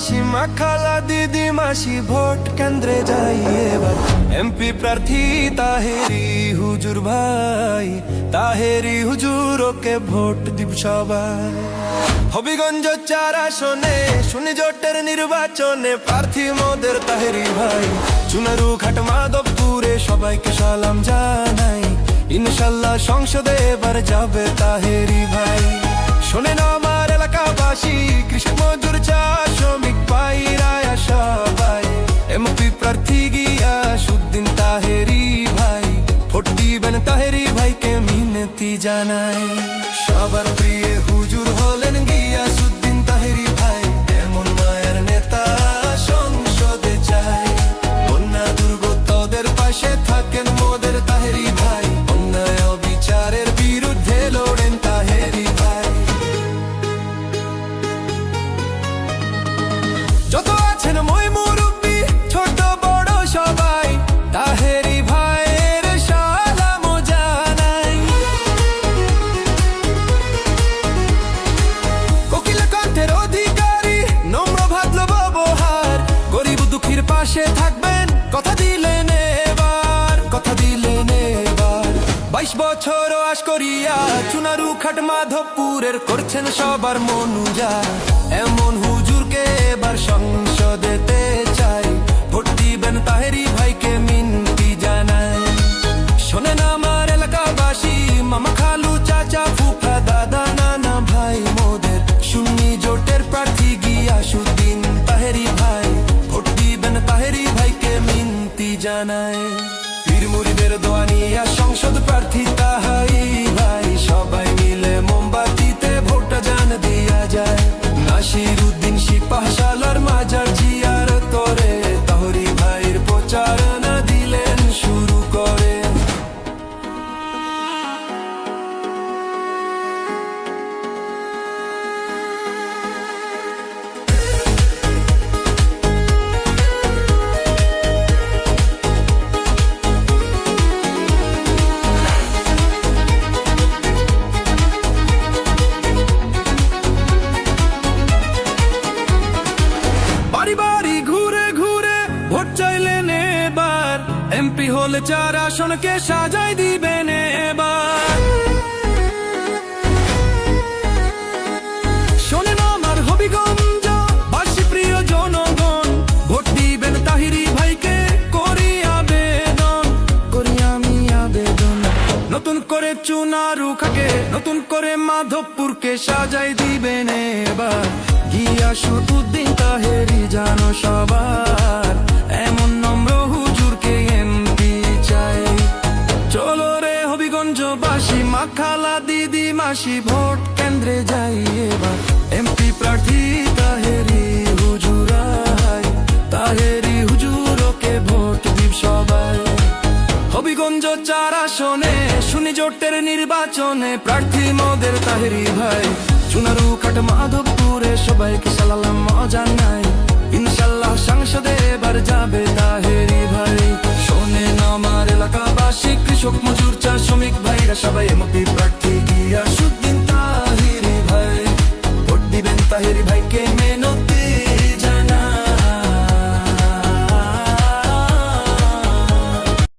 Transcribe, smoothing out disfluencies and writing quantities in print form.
বাসি মা খালা দিদি মাসি ভোট কেন্দ্রে যাই এবার এমপি প্রার্থী তাহেরি হুজুর ভাই, তাহেরি হুজুর ওকে ভোট দিব সবাই। হবিগঞ্জ 4 আসনে শুনি জোটের নির্বাচনে প্রার্থী মোদের তাহেরি ভাই। চুনারু ঘাট মাধবপুরে সবাইকে সালাম জানাই, ইনশাল্লাহ সংসদে এবার যাবে তাহেরি ভাই। শোনেন আমার এলাকাবাসী, কৃষক মজুর চা শ্রমিক পাইরায়া সবাই, এমপি প্রার্থী গিয়াসউদ্দিন তাহেরি ভাই, ভোট দিবেন তাহেরি ভাইকে মিনতি জানাই। সবার প্রিয় হুজুর হলেন গিয়াসউদ্দিন তাহেরি ভাই, এমন মায়ের নেতা সংসদে চাই। বন্যা দুর্গতদের পাশে থাকেন মোদের তাহেরি ভাই, অন্যায় অবিচারের বিরুদ্ধে লড়েন তাহেরি ভাই। যত আছেন মই মুরব্বি ছোট বড় সবাই, তাহেরি ভাইয়ের সালাম জানাই। কোকিল কণ্ঠের অধিকারী, নম্র ভদ্র ব্যবহার, গরিব দুঃখীর পাশে থাকবেন কথা দিলেন এবার, কথা দিলেন এবার। 22 বছর আশ করিয়া চুনারু ঘাট মাধবপুরের করছেন সবার মন উজাড়, এমন হুজুরকে এবার সংসদেতে চাই, ভোট দিবেন তাহেরি ভাইকে মিনতি জানাই। শোনেন আমার এলাকাবাসী, মামা খালু চাচা ফুফা দাদা নানা ভাই মোদের, সুন্নি জোটের প্রার্থী গিয়াসউদ্দিন তাহেরি ভাই, ভোট দিবেন তাহেরি ভাইকে মিনতি জানাই। পীর মুরিদের দোয়া নিয়া সংসদ প্রার্থী তাহেরি ভাই, সবাই মিলে মোমবাতিতে ভোটটা জান দিয়া যায়। নাসিরউদ্দিন সিপাহসালার মাজার জিয়ারত করে তাহেরি ভাইয়ের প্রচারণা দিলেন শুরু করে। বাড়ি বাড়ি ঘুরে ঘুরে ভোট চাইলেন এবার, এমপি হলে 4 আসনকে সাজাই দিবেন এবার। শোনেন আমার হবিগঞ্জ বাসী প্রিয় জনগণ, ভোট দিবেন তাহেরি ভাইকে করি আবেদন, করি আমি আবেদন। নতুন করে চুনারু খাকে, নতুন করে মাধবপুরকে সাজাই দিবেন এবার, গিয়াসউদ্দিন তাহেরি জানো সবার, এমন নম্র হুজুরকে এমপি চাই। চলো রে হবিগঞ্জ বাসী মা খালা দিদি মাসি ভোট কেন্দ্রে যাই এবার, এমপি প্রার্থী তাহেরি হুজুর ভাই, তাহেরি হুজুর ওকে ভোট দিব সবাই। হবিগঞ্জ 4 আসনে শুনি জোটের নির্বাচনে প্রার্থী মোদের তাহেরি ভাই। চুনারু ঘাট মাধবপুরে সবাইকে সালাম জানাই, ইনশাল্লাহ সংসদে এবার যাবে তাহেরি ভাই। শোনেন আমার এলাকাবাসী, কৃষক মজুর চা শ্রমিক ভাইরা সবাই, এমপি প্রার্থী গিয়াসউদ্দিন তাহেরি ভাই, ভোট দিবেন তাহেরি ভাইকে